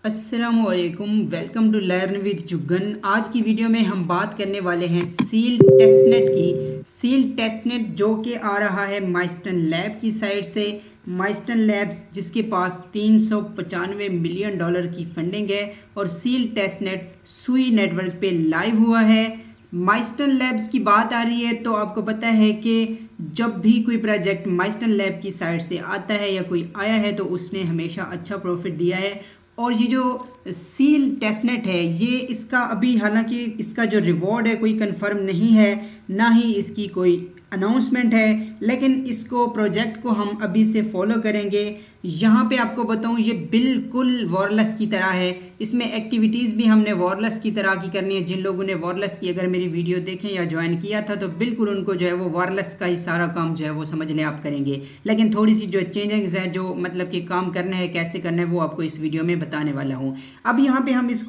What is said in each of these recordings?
अस्सलामुअलैकुम, welcome to learn with Jugan. आज की वीडियो में हम बात करने वाले हैं सील टेस्टनेट की। सील टेस्टनेट जो कि आ रहा है माइस्टन लैब की साइड से। माइस्टन लैब्स जिसके पास $395 मिलियन की फंडिंग है और सील टेस्टनेट सुई नेटवर्क पे लाइव हुआ है। माइस्टन लैब्स की बात आ रही है तो आपको पता है कि जब भी कोई प्रोजेक्ट माइस्टन लैब की साइड से आता है या कोई आया है तो उसने हमेशा अच्छा प्रॉफिट दिया है। और ये जो सील टेस्टनेट है ये इसका अभी हालांकि इसका जो रिवॉर्ड है कोई कंफर्म नहीं है, ना ही इसकी कोई अनाउंसमेंट है, लेकिन इसको प्रोजेक्ट को हम अभी से फॉलो करेंगे। यहाँ पे आपको बताऊँ ये बिल्कुल वॉरलेस की तरह है। इसमें एक्टिविटीज़ भी हमने वॉरलेस की तरह की करनी है। जिन लोगों ने वॉरलेस की अगर मेरी वीडियो देखें या ज्वाइन किया था तो बिल्कुल उनको जो है वो वॉरलेस का ही सारा काम जो है वो समझ लें आप करेंगे। लेकिन थोड़ी सी जो चेंजेस है जो मतलब कि काम करना है कैसे करना है वो आपको इस वीडियो में बताने वाला हूँ। अब यहाँ पे हम इस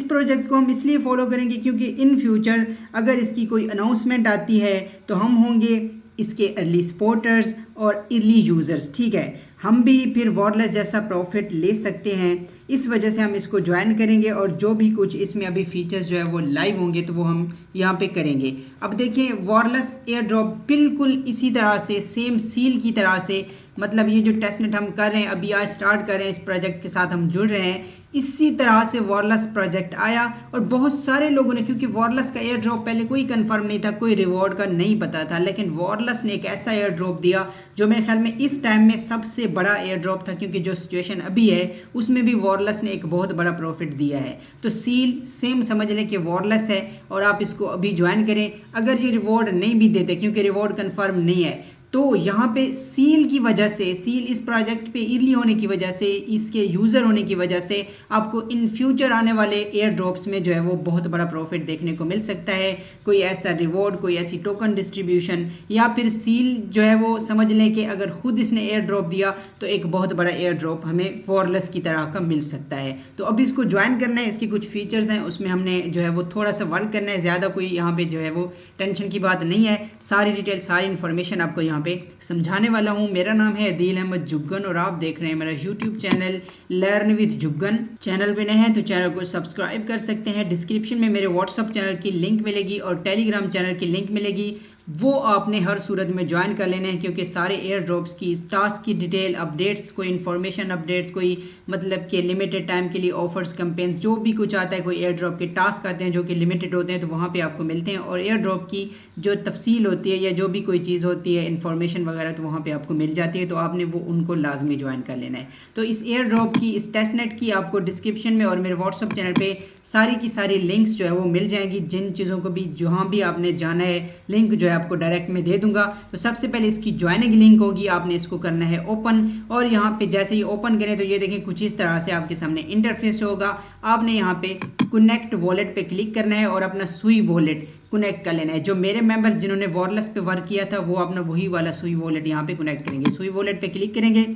प्रोजेक्ट को हम इसलिए फॉलो करेंगे क्योंकि इन फ्यूचर अगर इसकी कोई अनाउंसमेंट आती है तो हम होंगे इसके अर्ली सपोर्टर्स और अर्ली यूज़र्स। ठीक है, हम भी फिर वॉरलेस जैसा प्रॉफिट ले सकते हैं। इस वजह से हम इसको ज्वाइन करेंगे और जो भी कुछ इसमें अभी फीचर्स जो है वो लाइव होंगे तो वो हम यहाँ पे करेंगे। अब देखिए वॉरलेस एयर ड्रॉप बिल्कुल इसी तरह से सेम सील की तरह से, मतलब ये जो टेस्टनेट हम कर रहे हैं अभी आज स्टार्ट कर रहे हैं, इस प्रोजेक्ट के साथ हम जुड़ रहे हैं, इसी तरह से वॉरलेस प्रोजेक्ट आया और बहुत सारे लोगों ने, क्योंकि वॉरलेस का एयर ड्रॉप पहले कोई कंफर्म नहीं था, कोई रिवॉर्ड का नहीं पता था, लेकिन वॉरलेस ने एक ऐसा एयर ड्रॉप दिया जो मेरे ख्याल में इस टाइम में सबसे बड़ा एयर ड्रॉप था, क्योंकि जो सिचुएशन अभी है उसमें भी वॉरलेस ने एक बहुत बड़ा प्रॉफिट दिया है। तो सील सेम समझ लें कि वॉरलेस है और आप इसको अभी ज्वाइन करें। अगर ये रिवॉर्ड नहीं भी देते क्योंकि रिवॉर्ड कंफर्म नहीं है तो यहाँ पे सील की वजह से, सील इस प्रोजेक्ट पे अर्ली होने की वजह से, इसके यूज़र होने की वजह से आपको इन फ्यूचर आने वाले एयर ड्रॉप्स में जो है वो बहुत बड़ा प्रॉफिट देखने को मिल सकता है। कोई ऐसा रिवॉर्ड, कोई ऐसी टोकन डिस्ट्रीब्यूशन, या फिर सील जो है वो समझ लें कि अगर खुद इसने एयर ड्रॉप दिया तो एक बहुत बड़ा एयर ड्रॉप हमें वॉरलेस की तरह का मिल सकता है। तो अभी इसको ज्वाइन करना है, इसके कुछ फीचर्स हैं उसमें हमने जो है वो थोड़ा सा वर्क करना है, ज़्यादा कोई यहाँ पे जो है वो टेंशन की बात नहीं है। सारी डिटेल, सारी इन्फॉर्मेशन आपको यहाँ पे समझाने वाला हूँ। मेरा नाम है अदील अहमद जुग्गन और आप देख रहे हैं मेरा YouTube channel learn with Juggan. Channel पे नए हैं तो चैनल को सब्सक्राइब कर सकते हैं। डिस्क्रिप्शन में मेरे व्हाट्सअप चैनल की लिंक मिलेगी और टेलीग्राम चैनल की लिंक मिलेगी, वो आपने हर सूरत में ज्वाइन कर लेने हैं, क्योंकि सारे एयर ड्रॉप्स की टास्क की डिटेल, अपडेट्स, कोई इन्फॉर्मेशन अपडेट्स, कोई मतलब कि लिमिटेड टाइम के लिए ऑफर्स, कैंपेन्स, जो भी कुछ आता है, कोई एयर ड्रॉप के टास्क आते हैं जो कि लिमिटेड होते हैं तो वहाँ पे आपको मिलते हैं। और एयर ड्रॉप की जो तफसील होती है या जो भी कोई चीज़ होती है इन्फॉर्मेशन वगैरह तो वहाँ पर आपको मिल जाती है, तो आपने वो उनको लाजमी ज्वाइन कर लेना है। तो इस एयर ड्रॉप की, इस टेस्टनेट की आपको डिस्क्रिप्शन में और मेरे व्हाट्सअप चैनल पर सारी की सारी लिंक्स जो है वो मिल जाएंगी। जिन चीज़ों को भी जहाँ भी आपने जाना है लिंक जो है आपको डायरेक्ट में दे दूंगा। तो सबसे पहले इसकी ज्वाइनिंग लिंक होगी, आपने इसको करना है ओपन, और यहाँ पे जैसे ही ओपन करें तो ये देखें कुछ इस तरह से आपके सामने इंटरफेस होगा। आपने यहाँ पे कनेक्ट वॉलेट पे क्लिक करना है और अपना सुई वॉलेट कनेक्ट कर लेना है। जो मेरे मेंबर्स जिन्होंने वॉरलेस पे वर्क किया था वो अपना वही वाला सुई वॉलेट यहाँ पे कनेक्ट करेंगे। सुई वॉलेट पे क्लिक करेंगे,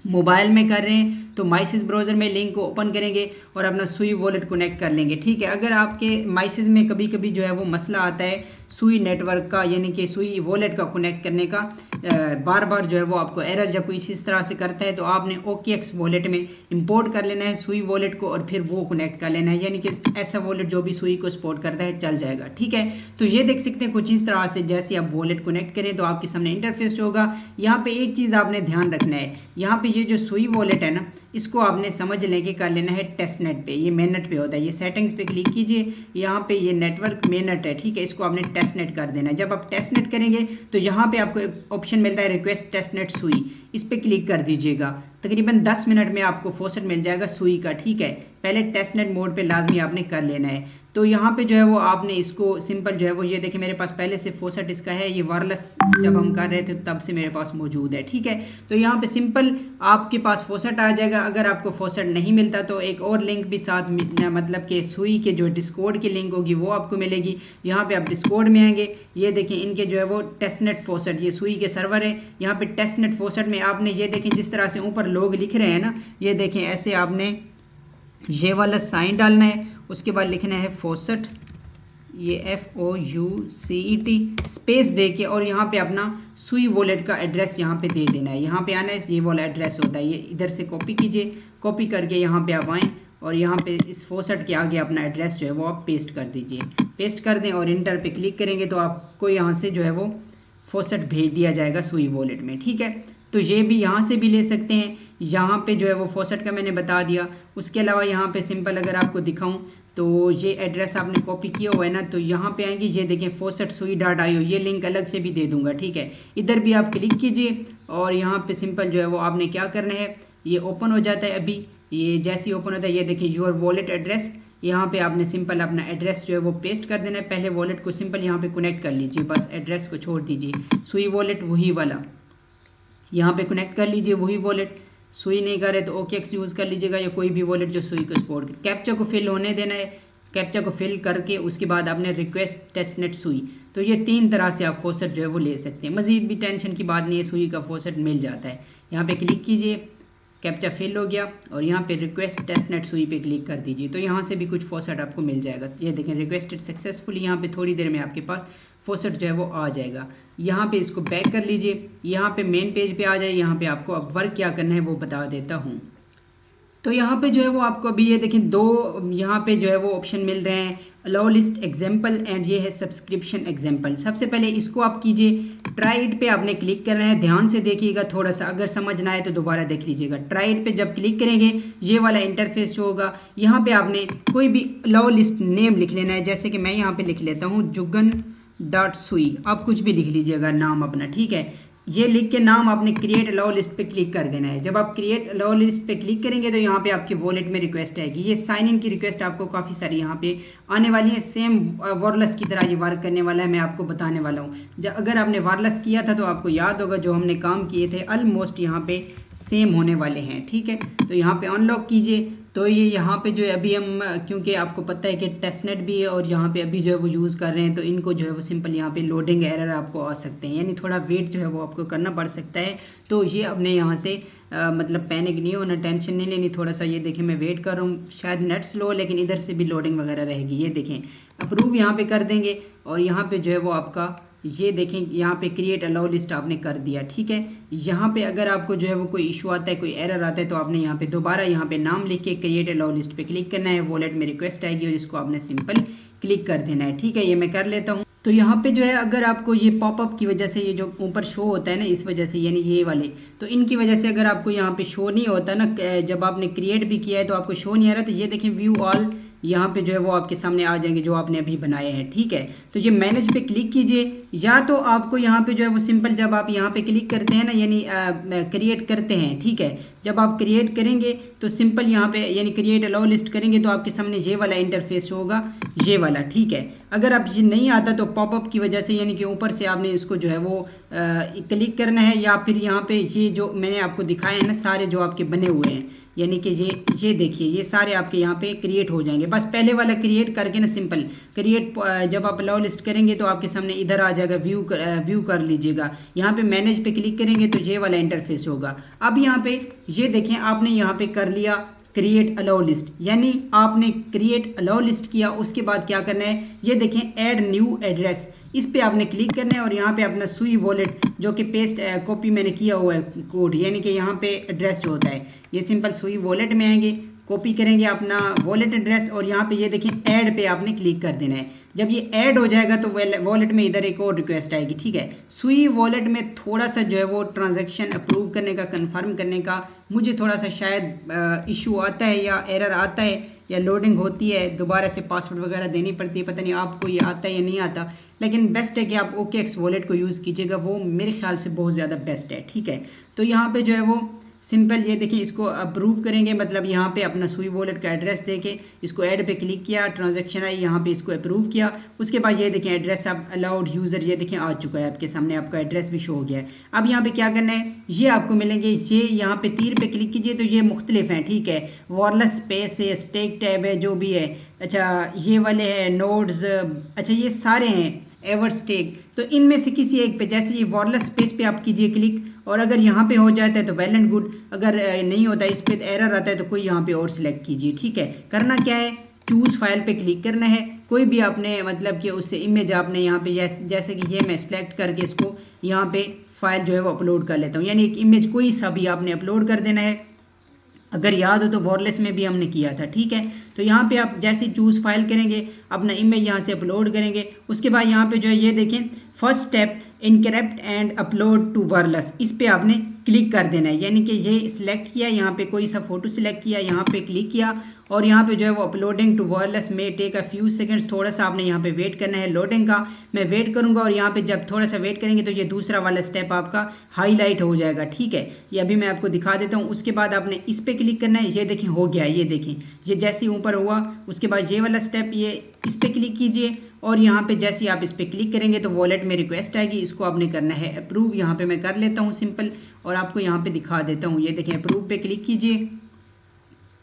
मोबाइल में कर रहे हैं तो माइसिस ब्राउज़र में लिंक को ओपन करेंगे और अपना सुई वॉलेट कनेक्ट कर लेंगे। ठीक है, अगर आपके माइसिस में कभी कभी जो है वो मसला आता है सुई नेटवर्क का, यानी कि सुई वॉलेट का कनेक्ट करने का, बार बार जो है वो आपको एरर या कोई इस तरह से करता है तो आपने OKX वॉलेट में इंपोर्ट कर लेना है सुई वॉलेट को और फिर वो कनेक्ट कर लेना है, यानी कि ऐसा वॉलेट जो भी सुई को सपोर्ट करता है चल जाएगा। ठीक है, तो ये देख सकते हैं कुछ इस तरह से जैसे आप वॉलेट कनेक्ट करें तो आपके सामने इंटरफेस होगा। यहाँ पे एक चीज़ आपने ध्यान रखना है, यहाँ पे ये जो सुई वॉलेट है ना इसको आपने समझ लेके कर लेना है टेस्टनेट पे, ये मेननेट पे होता है। ये सेटिंग्स पे क्लिक कीजिए, यहाँ पे ये नेटवर्क मेननेट है, ठीक है, इसको आपने टेस्टनेट कर देना है। जब आप टेस्टनेट करेंगे तो यहाँ पे आपको एक ऑप्शन मिलता है रिक्वेस्ट टेस्टनेट सुई, इस पे क्लिक कर दीजिएगा। तकरीबन 10 मिनट में आपको फॉसेट मिल जाएगा सुई का। ठीक है, पहले टेस्टनेट मोड पे लाजमी आपने कर लेना है। तो यहाँ पे जो है वो आपने इसको सिंपल जो है वो, ये देखिए मेरे पास पहले से फॉसेट इसका है, ये वायरलेस जब हम कर रहे थे तब से मेरे पास मौजूद है। ठीक है, तो यहाँ पे सिंपल आपके पास फॉसेट आ जाएगा। अगर आपको फॉसेट नहीं मिलता तो एक और लिंक भी साथ मतलब कि सुई के जो डिस्कॉर्ड की लिंक होगी वो आपको मिलेगी। यहाँ पे आप डिस्कॉर्ड में आएंगे, ये देखें इनके जो है वो टेस्टनेट फॉसेट, ये सुई के सर्वर है। यहाँ पे टेस्टनेट फॉसेट में आपने ये देखें जिस तरह से ऊपर लोग लिख रहे हैं ना, ये देखें ऐसे आपने ये वाला साइन डालना है, उसके बाद लिखना है फॉसेट, ये FOUCET स्पेस दे के और यहाँ पे अपना सुई वॉलेट का एड्रेस यहाँ पे दे देना है। यहाँ पे आना है, ये वाला एड्रेस होता है, ये इधर से कॉपी कीजिए, कॉपी करके यहाँ पे आप आएँ और यहाँ पे इस फॉसेट के आगे अपना एड्रेस जो है वो आप पेस्ट कर दीजिए। पेस्ट कर दें और इंटर पे क्लिक करेंगे तो आपको यहाँ से जो है वो फॉसेट भेज दिया जाएगा सुई वॉलेट में, ठीक है। तो ये भी यहाँ से भी ले सकते हैं, यहाँ पे जो है वो फॉसेट का मैंने बता दिया। उसके अलावा यहाँ पे सिंपल अगर आपको दिखाऊं तो ये एड्रेस आपने कॉपी किया हुआ है ना, तो यहाँ पे आएंगे, ये देखें faucetsui.io, ये लिंक अलग से भी दे दूंगा, ठीक है। इधर भी आप क्लिक कीजिए और यहाँ पे सिंपल जो है वो आपने क्या करना है, ये ओपन हो जाता है। अभी ये जैसे ही ओपन होता है, ये देखिए योर वॉलेट एड्रेस, यहाँ पे आपने सिंपल अपना एड्रेस जो है वो पेस्ट कर देना है। पहले वॉलेट को सिंपल यहाँ पे कनेक्ट कर लीजिए, बस एड्रेस को छोड़ दीजिए। सुई वॉलेट वही वाला यहाँ पे कनेक्ट कर लीजिए, वही वॉलेट। सुई नहीं करे तो OKX यूज़ कर लीजिएगा या कोई भी वॉलेट जो सुई को सपोर्ट करे। कैप्चा को फिल होने देना है, कैप्चा को फिल करके उसके बाद आपने रिक्वेस्ट टेस्टनेट सुई। तो ये 3 तरह से आप फॉसेट जो है वो ले सकते हैं। मज़ीद भी टेंशन की बात नहीं है, सुई का फॉसेट मिल जाता है। यहाँ पे क्लिक कीजिए, कैप्चा फिल हो गया और यहाँ पे रिक्वेस्ट टेस्टनेट सुई पे क्लिक कर दीजिए, तो यहाँ से भी कुछ फॉसेट आपको मिल जाएगा। ये देखें रिक्वेस्टेड सक्सेसफुली, यहाँ पे थोड़ी देर में आपके पास फॉसेट जो है वो आ जाएगा। यहाँ पे इसको बैक कर लीजिए, यहाँ पे मेन पेज पे आ जाए। यहाँ पे आपको अब वर्क क्या करना है वो बता देता हूँ। तो यहाँ पे जो है वो आपको अभी ये देखें 2 यहाँ पे जो है वो ऑप्शन मिल रहे हैं, अलाउ लिस्ट एग्जाम्पल एंड ये है सब्सक्रिप्शन एग्जाम्पल। सबसे पहले इसको आप कीजिए, ट्राई इट पे आपने क्लिक करना है। ध्यान से देखिएगा थोड़ा सा, अगर समझ ना आए तो दोबारा देख लीजिएगा। ट्राई इट पे जब क्लिक करेंगे ये वाला इंटरफेस होगा। यहाँ पे आपने कोई भी अलाउ लिस्ट नेम लिख लेना है, जैसे कि मैं यहाँ पे लिख लेता हूँ jugan.sui। आप कुछ भी लिख लीजिएगा नाम अपना, ठीक है। ये लिख के नाम आपने क्रिएट अलाउ लिस्ट पे क्लिक कर देना है। जब आप क्रिएट अलाउ लिस्ट पे क्लिक करेंगे तो यहाँ पे आपके वॉलेट में रिक्वेस्ट आएगी। ये साइन इन की रिक्वेस्ट आपको काफ़ी सारी यहाँ पे आने वाली है। सेम वायरलेस की तरह ये वर्क करने वाला है, मैं आपको बताने वाला हूँ। अगर आपने वायरलेस किया था तो आपको याद होगा जो हमने काम किए थे ऑलमोस्ट यहाँ पे सेम होने वाले हैं, ठीक है। तो यहाँ पे अनलॉक कीजिए। तो ये यहाँ पे जो है अभी हम, क्योंकि आपको पता है कि टेस्टनेट भी है और यहाँ पे अभी जो है वो यूज़ कर रहे हैं, तो इनको जो है वो सिंपल यहाँ पे लोडिंग एरर आपको आ सकते हैं, यानी थोड़ा वेट जो है वो आपको करना पड़ सकता है। तो ये अपने यहाँ से मतलब पैनिक नहीं होना, टेंशन नहीं लेनी। थोड़ा सा ये देखें मैं वेट कर रहा हूँ, शायद नेट स्लो, लेकिन इधर से भी लोडिंग वगैरह रहेगी। ये देखें अप्रूव यहाँ पे कर देंगे और यहाँ पे जो है वो आपका ये देखें यहाँ पे क्रिएट अलाउ लिस्ट आपने कर दिया, ठीक है। यहाँ पे अगर आपको जो है वो कोई इशू आता है, कोई एरर आता है, तो आपने यहाँ पे दोबारा यहाँ पे नाम लिख के क्रिएट अलाउ लिस्ट पे क्लिक करना है। वॉलेट में रिक्वेस्ट आएगी और इसको आपने सिंपल क्लिक कर देना है, ठीक है। ये मैं कर लेता हूँ। तो यहाँ पे जो है अगर आपको ये पॉपअप की वजह से, ये जो ऊपर शो होता है ना, इस वजह से, यानी ये वाले, तो इनकी वजह से अगर आपको यहाँ पे शो नहीं होता ना, जब आपने क्रिएट भी किया है तो आपको शो नहीं आ रहा, तो ये देखें व्यू ऑल यहाँ पे जो है वो आपके सामने आ जाएंगे जो आपने अभी बनाए हैं, ठीक है। तो ये मैनेज पे क्लिक कीजिए, या तो आपको यहाँ पे जो है वो सिंपल जब आप यहाँ पे क्लिक करते हैं ना, यानी क्रिएट करते हैं, ठीक है। जब आप क्रिएट करेंगे तो सिंपल यहाँ पे यानी क्रिएट अलाउ लिस्ट करेंगे तो आपके सामने ये वाला इंटरफेस होगा, ये वाला, ठीक है। अगर आप ये नहीं आता तो पॉपअप की वजह से, यानी कि ऊपर से आपने इसको जो है वो क्लिक करना है, या फिर यहाँ पे ये जो मैंने आपको दिखाए हैं ना सारे जो आपके बने हुए हैं, यानी कि ये देखिए ये सारे आपके यहाँ पे क्रिएट हो जाएंगे। बस पहले वाला क्रिएट करके ना सिंपल क्रिएट, जब आप अलाउ लिस्ट करेंगे तो आपके सामने इधर आ जाएगा, व्यू कर लीजिएगा। यहाँ पे मैनेज पे क्लिक करेंगे तो ये वाला इंटरफेस होगा। अब यहाँ पे ये देखें आपने यहाँ पे कर लिया क्रिएट अलाउ लिस्ट, यानी आपने क्रिएट अलाउ लिस्ट किया। उसके बाद क्या करना है, ये देखें ऐड न्यू एड्रेस, इस पे आपने क्लिक करना है और यहाँ पे अपना सुई वॉलेट जो कि पेस्ट कॉपी मैंने किया हुआ है कोड, यानी कि यहाँ पे एड्रेस जो होता है, ये सिंपल सुई वॉलेट में आएंगे, कॉपी करेंगे अपना वॉलेट एड्रेस और यहाँ पे ये देखें ऐड पे आपने क्लिक कर देना है। जब ये ऐड हो जाएगा तो वॉलेट में इधर एक और रिक्वेस्ट आएगी, ठीक है। सुई वॉलेट में थोड़ा सा जो है वो ट्रांजैक्शन अप्रूव करने का, कंफर्म करने का मुझे थोड़ा सा शायद इशू आता है या एरर आता है या लोडिंग होती है, दोबारा से पासवर्ड वगैरह देनी पड़ती है। पता नहीं आपको ये आता है या नहीं आता, लेकिन बेस्ट है कि आप OKX वॉलेट को यूज़ कीजिएगा, वो मेरे ख्याल से बहुत ज़्यादा बेस्ट है, ठीक है। तो यहाँ पे जो है वो सिंपल ये देखिए इसको अप्रूव करेंगे, मतलब यहाँ पे अपना सुई वॉलेट का एड्रेस देके इसको ऐड पे क्लिक किया, ट्रांजैक्शन आई, यहाँ पे इसको अप्रूव किया। उसके बाद ये देखें एड्रेस अब अलाउड यूज़र, ये देखें आ चुका है आपके सामने, आपका एड्रेस भी शो हो गया है। अब यहाँ पे क्या करना है, ये आपको मिलेंगे, ये यहाँ पे तीर पे क्लिक कीजिए तो ये मुख्तलिफ हैं, ठीक है। वायरलेस स्पेस है, स्टेक टैब है, जो भी है, अच्छा ये वाले हैं नोड्स, अच्छा ये सारे हैं एवर स्टेक। तो इनमें से किसी एक पे, जैसे ये वायरलेस स्पेस पे आप कीजिए क्लिक, और अगर यहाँ पे हो जाता है तो वेल एंड गुड, अगर नहीं होता इस पे एरर आता है तो कोई यहाँ पे और सिलेक्ट कीजिए, ठीक है। करना क्या है, चूज़ फाइल पे क्लिक करना है, कोई भी आपने मतलब कि उससे इमेज आपने यहाँ पे जैसे कि ये मैं सेलेक्ट करके इसको यहाँ पे फाइल जो है वो अपलोड कर लेता हूँ। यानी एक इमेज कोई सा भी आपने अपलोड कर देना है। अगर याद हो तो वॉरलेस में भी हमने किया था, ठीक है। तो यहाँ पे आप जैसे चूज़ फाइल करेंगे, अपना इमेज यहाँ से अपलोड करेंगे, उसके बाद यहाँ पे जो है ये देखें first step encrypt and upload to Walrus, इस पे आपने क्लिक कर देना है। यानी कि ये सिलेक्ट किया, यहाँ पे कोई सा फोटो सिलेक्ट किया, यहाँ पे क्लिक किया और यहाँ पे जो है वो अपलोडिंग टू वॉरलेस में टेक अ फ्यू सेकंड्स, थोड़ा सा आपने यहाँ पे वेट करना है लोडिंग का। मैं वेट करूँगा और यहाँ पे जब थोड़ा सा वेट करेंगे तो ये दूसरा वाला स्टेप आपका हाईलाइट हो जाएगा, ठीक है। ये अभी मैं आपको दिखा देता हूँ। उसके बाद आपने इस पर क्लिक करना है, ये देखें हो गया, ये देखें ये जैसे ही ऊपर हुआ उसके बाद ये वाला स्टेप, ये इस पर क्लिक कीजिए और यहाँ पे जैसे ही आप इस पर क्लिक करेंगे तो वॉलेट में रिक्वेस्ट आएगी, इसको आपने करना है अप्रूव। यहाँ पे मैं कर लेता हूँ सिंपल और आपको यहाँ पे दिखा देता हूँ। ये देखें अप्रूव पे क्लिक कीजिए।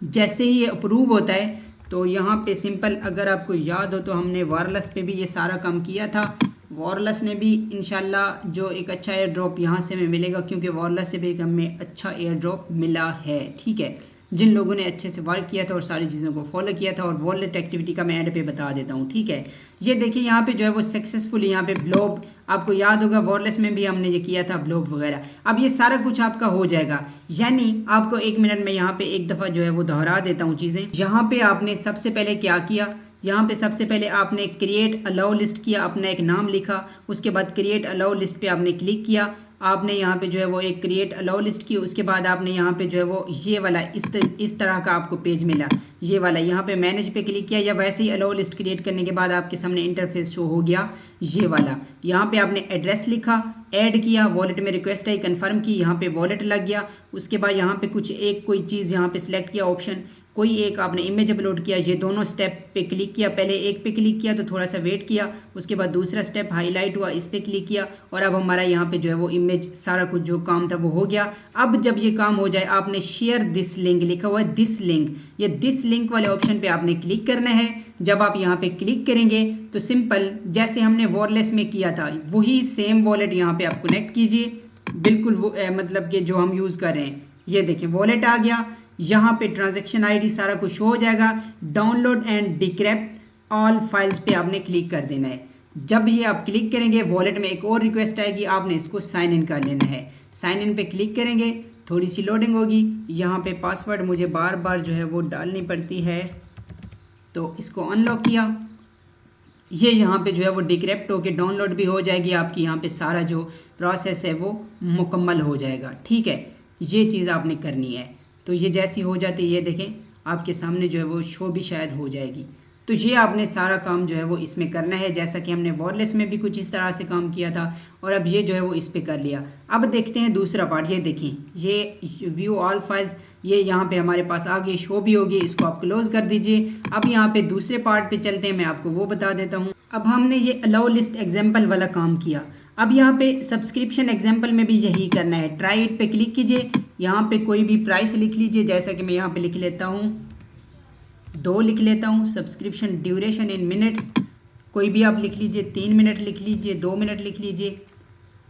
जैसे ही ये अप्रूव होता है तो यहाँ पे सिंपल, अगर आपको याद हो तो हमने वॉरलेस पे भी ये सारा काम किया था। वॉरलेस ने भी इंशाल्लाह जो एक अच्छा एयर ड्रॉप यहाँ से हमें मिलेगा, क्योंकि वॉरलेस से भी एक हमें अच्छा एयर ड्रॉप मिला है, ठीक है। जिन लोगों ने अच्छे से वर्क किया था और सारी चीज़ों को फॉलो किया था, और वॉलेट एक्टिविटी का मैं एंड पे बता देता हूँ, ठीक है। ये देखिए यहाँ पे जो है वो सक्सेसफुली यहाँ पे ब्लॉब, आपको याद होगा वॉरलेस में भी हमने ये किया था ब्लॉब वगैरह। अब ये सारा कुछ आपका हो जाएगा, यानी आपको 1 मिनट में यहाँ पे एक दफ़ा जो है वो दोहरा देता हूँ चीज़ें। यहाँ पे आपने सबसे पहले क्या किया, यहाँ पे सबसे पहले आपने क्रिएट अलाउ लिस्ट किया, अपना एक नाम लिखा, उसके बाद क्रिएट अलाउ लिस्ट पे आपने क्लिक किया। आपने यहाँ पे जो है वो एक क्रिएट अलाउ लिस्ट की, उसके बाद आपने यहाँ पे जो है वो ये वाला इस तरह का आपको पेज मिला, ये वाला यहाँ पे मैनेज पे क्लिक किया, या वैसे ही अलाउ लिस्ट क्रिएट करने के बाद आपके सामने इंटरफेस शो हो गया ये वाला। यहाँ पे आपने एड्रेस लिखा, ऐड किया, वॉलेट में रिक्वेस्ट आई, कंफर्म की, यहाँ पे वॉलेट लग गया। उसके बाद यहाँ पे कोई चीज़ यहाँ पे सिलेक्ट किया ऑप्शन, कोई एक आपने इमेज अपलोड किया, ये दोनों स्टेप पे क्लिक किया। पहले एक पे क्लिक किया तो थोड़ा सा वेट किया, उसके बाद दूसरा स्टेप हाईलाइट हुआ, इस पे क्लिक किया और अब हमारा यहाँ पे जो है वो इमेज सारा कुछ जो काम था वो हो गया। अब जब ये काम हो जाए आपने शेयर दिस लिंक, लिखा हुआ है दिस लिंक, ये दिस लिंक वाले ऑप्शन पे आपने क्लिक करना है। जब आप यहाँ पे क्लिक करेंगे तो सिंपल जैसे हमने वॉरलेस में किया था वही सेम वॉलेट यहाँ पे आप कनेक्ट कीजिए, बिल्कुल वो मतलब कि जो हम यूज़ कर रहे हैं। ये देखें वॉलेट आ गया, यहाँ पे ट्रांजैक्शन आईडी सारा कुछ हो जाएगा। Download and decrypt all files पे आपने क्लिक कर देना है। जब ये आप क्लिक करेंगे वॉलेट में एक और रिक्वेस्ट आएगी, आपने इसको साइन इन कर लेना है। साइन इन पे क्लिक करेंगे, थोड़ी सी लोडिंग होगी, यहाँ पे पासवर्ड मुझे बार बार जो है वो डालनी पड़ती है, तो इसको अनलॉक किया। ये यहाँ पे जो है वो डिक्रिप्ट होके डाउनलोड भी हो जाएगी, आपकी यहाँ पे सारा जो प्रोसेस है वो मुकम्मल हो जाएगा, ठीक है। ये चीज़ आपने करनी है। तो ये जैसी हो जाती है ये देखें आपके सामने जो है वो शो भी शायद हो जाएगी। तो ये आपने सारा काम जो है वो इसमें करना है, जैसा कि हमने वॉरलेस में भी कुछ इस तरह से काम किया था और अब ये जो है वो इस पे कर लिया। अब देखते हैं दूसरा पार्ट। ये देखें ये व्यू ऑल फाइल्स, ये यहाँ पे हमारे पास आगे शो भी होगी, इसको आप क्लोज कर दीजिए। अब यहाँ पे दूसरे पार्ट पे चलते हैं, मैं आपको वो बता देता हूँ। अब हमने ये अलाउ लिस्ट एग्जाम्पल वाला काम किया, अब यहाँ पे सब्सक्रिप्शन एग्जाम्पल में भी यही करना है। ट्राई इट पे क्लिक कीजिए, यहाँ पे कोई भी प्राइस लिख लीजिए, जैसा कि मैं यहाँ पे लिख लेता हूँ 2 लिख लेता हूँ। सब्सक्रिप्शन ड्यूरेशन इन मिनट्स कोई भी आप लिख लीजिए, 3 मिनट लिख लीजिए, 2 मिनट लिख लीजिए,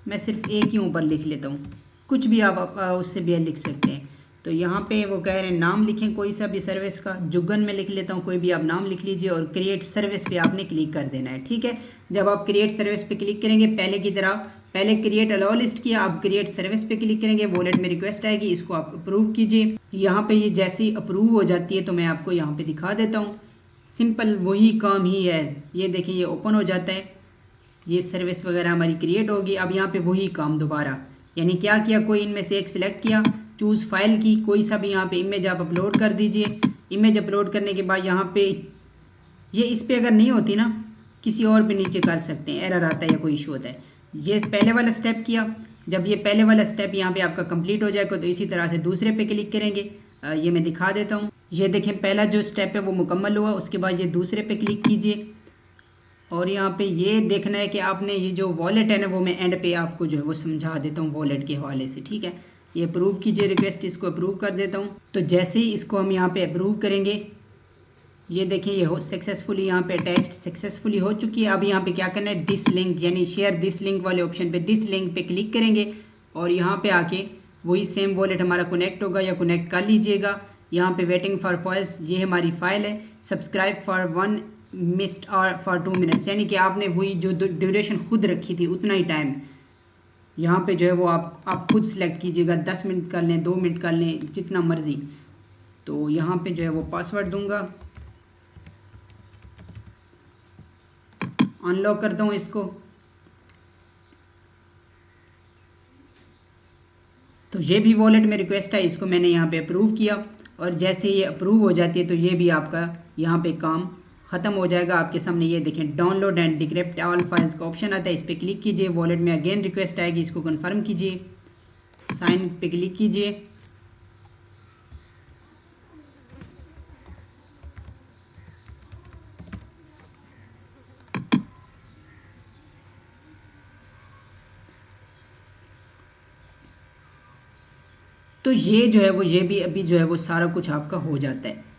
मैं सिर्फ एक ही ऊपर लिख लेता हूँ, कुछ भी आप उससे भी लिख सकते हैं। तो यहाँ पे वो कह रहे हैं नाम लिखें कोई सा भी सर्विस का, जुगन में लिख लेता हूँ, कोई भी आप नाम लिख लीजिए और क्रिएट सर्विस पे आपने क्लिक कर देना है, ठीक है। जब आप क्रिएट सर्विस पे क्लिक करेंगे पहले की तरह, पहले क्रिएट अलाउ लिस्ट किया, अब क्रिएट सर्विस पे क्लिक करेंगे, वॉलेट में रिक्वेस्ट आएगी, इसको आप अप्रूव कीजिए। यहाँ पे ये जैसे ही अप्रूव हो जाती है तो मैं आपको यहाँ पे दिखा देता हूँ, सिंपल वही काम ही है। ये देखिए ये ओपन हो जाता है, ये सर्विस वगैरह हमारी क्रिएट होगी। अब यहाँ पे वही काम दोबारा, यानी क्या किया, कोई इनमें से एक सिलेक्ट किया, चूज़ फाइल की, कोई सा भी यहाँ पे इमेज आप अपलोड कर दीजिए। इमेज अपलोड करने के बाद यहाँ पे ये इस पर अगर नहीं होती ना, किसी और पे नीचे कर सकते हैं, एरर आता है या कोई इशू होता है। ये पहले वाला स्टेप किया, जब ये पहले वाला स्टेप यहाँ पे आपका कंप्लीट हो जाएगा तो इसी तरह से दूसरे पे क्लिक करेंगे। ये मैं दिखा देता हूँ, ये देखें पहला जो स्टेप है वो मुकम्मल हुआ, उसके बाद ये दूसरे पे क्लिक कीजिए और यहाँ पे ये देखना है कि आपने ये जो वॉलेट है ना वो मैं एंड पे आपको जो है वो समझा देता हूँ वॉलेट के हवाले से, ठीक है। ये अप्रूव कीजिए रिक्वेस्ट, इसको अप्रूव कर देता हूँ। तो जैसे ही इसको हम यहाँ पे अप्रूव करेंगे, ये देखिए ये हो सक्सेसफुली यहाँ पे अटैच्ड सक्सेसफुली हो चुकी है। अब यहाँ पे क्या करना है, दिस लिंक यानी शेयर दिस लिंक वाले ऑप्शन पे दिस लिंक पे क्लिक करेंगे और यहाँ पे आके वही सेम वॉलेट हमारा कनेक्ट होगा या कनेक्ट कर लीजिएगा। यहाँ पे वेटिंग फॉर फाइल्स, ये हमारी फ़ाइल है। सब्सक्राइब फॉर 1 मिस्ड और फॉर 2 मिनट्स, यानी कि आपने वही जो ड्यूरेशन खुद रखी थी उतना ही टाइम यहाँ पे जो है वो आप खुद सेलेक्ट कीजिएगा। 10 मिनट कर लें, 2 मिनट कर लें, जितना मर्ज़ी। तो यहाँ पे जो है वो पासवर्ड दूंगा, अनलॉक करता हूँ इसको। तो ये भी वॉलेट में रिक्वेस्ट है, इसको मैंने यहाँ पे अप्रूव किया और जैसे ये अप्रूव हो जाती है तो ये भी आपका यहाँ पे काम ख़त्म हो जाएगा। आपके सामने ये देखें download and decrypt all files का ऑप्शन आता है, इस पर क्लिक कीजिए। वॉलेट में अगेन रिक्वेस्ट आएगी, इसको कन्फर्म कीजिए, साइन पे क्लिक कीजिए। तो ये जो है वो ये भी अभी जो है वो सारा कुछ आपका हो जाता है।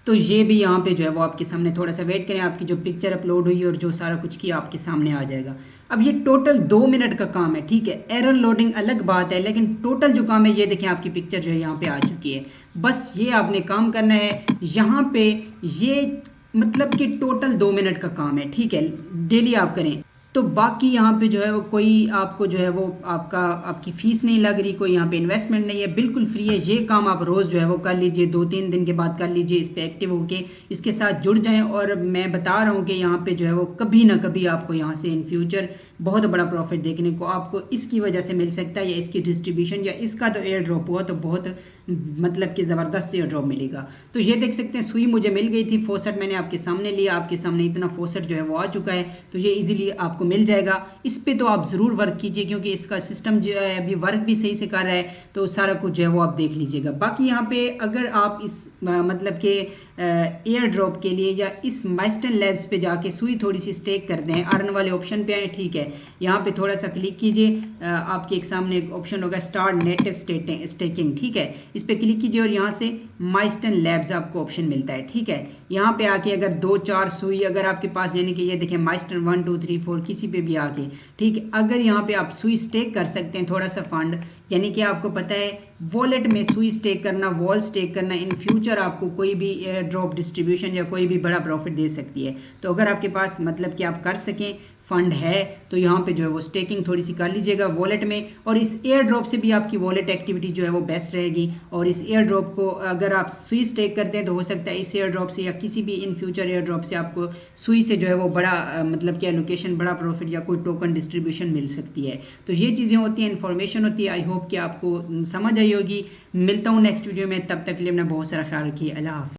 तो ये भी यहाँ पे जो है वो आपके सामने, थोड़ा सा वेट करें, आपकी जो पिक्चर अपलोड हुई और जो सारा कुछ किया आपके सामने आ जाएगा। अब ये टोटल 2 मिनट का काम है, ठीक है। एरर लोडिंग अलग बात है, लेकिन टोटल जो काम है ये देखें आपकी पिक्चर जो है यहाँ पे आ चुकी है। बस ये आपने काम करना है यहाँ पे, ये मतलब कि टोटल 2 मिनट का काम है, ठीक है। डेली आप करें। तो बाकी यहाँ पे जो है वो कोई आपको जो है वो आपकी फ़ीस नहीं लग रही, कोई यहाँ पे इन्वेस्टमेंट नहीं है, बिल्कुल फ्री है। ये काम आप रोज़ जो है वो कर लीजिए, 2-3 दिन के बाद कर लीजिए, इस पर एक्टिव होके इसके साथ जुड़ जाएं। और मैं बता रहा हूँ कि यहाँ पे जो है वो कभी ना कभी आपको यहाँ से इन फ्यूचर बहुत बड़ा प्रॉफिट देखने को आपको इसकी वजह से मिल सकता है, या इसकी डिस्ट्रीब्यूशन या इसका तो एयर ड्रॉप हुआ तो बहुत मतलब कि ज़बरदस्त एयर ड्रॉप मिलेगा। तो ये देख सकते हैं सुई मुझे मिल गई थी, फॉसेट मैंने आपके सामने लिया, आपके सामने इतना फॉसेट जो है वो आ चुका है। तो ये ईजिली आपको मिल जाएगा। इस पे तो आप ज़रूर वर्क कीजिए, क्योंकि इसका सिस्टम जो है अभी वर्क भी सही से कर रहा है, तो सारा कुछ जो है वो आप देख लीजिएगा। बाकी यहाँ पे अगर आप इस मतलब के एयर ड्रॉप के लिए या इस माइस्टन लैब्स पे जाके सुई थोड़ी सी स्टेक करते हैं, अर्न वाले ऑप्शन पे आए, ठीक है। यहाँ पे थोड़ा सा क्लिक कीजिए, आपके एक सामने एक ऑप्शन होगा स्टार्ट नेटिव स्टेकिंग, ठीक है। इस पे क्लिक कीजिए और यहाँ से माइस्टन लैब्स आपको ऑप्शन मिलता है, ठीक है। यहाँ पे आके अगर 2-4 सुई अगर आपके पास, यानी कि ये देखें माइस्टन 1 2 3 4 किसी पे भी आके, ठीक है, अगर यहाँ पे आप सुई स्टेक कर सकते हैं थोड़ा सा फंड, यानी कि आपको पता है वॉलेट में सुई स्टेक करना, वॉल स्टेक करना इन फ्यूचर आपको कोई भी एयर ड्रॉप डिस्ट्रीब्यूशन या कोई भी बड़ा प्रॉफिट दे सकती है। तो अगर आपके पास मतलब कि आप कर सकें, फंड है, तो यहाँ पे जो है वो स्टेकिंग थोड़ी सी कर लीजिएगा वॉलेट में, और इस एयर ड्रॉप से भी आपकी वॉलेट एक्टिविटी जो है वो बेस्ट रहेगी। और इस एयर ड्रॉप को अगर आप सुई स्टेक करते हैं तो हो सकता है इस एयर ड्रॉप से या किसी भी इन फ्यूचर एयर ड्रॉप से आपको सुई से जो है वो बड़ा मतलब कि एलोकेशन, बड़ा प्रॉफिट या कोई टोकन डिस्ट्रीब्यूशन मिल सकती है। तो ये चीज़ें होती हैं, इन्फॉर्मेशन होती है। आई होप कि आपको समझ आई होगी। मिलता हूँ नेक्स्ट वीडियो में, तब तक के लिए अपना बहुत सारा ख्याल रखिए। अल्लाह हाफ़िज़।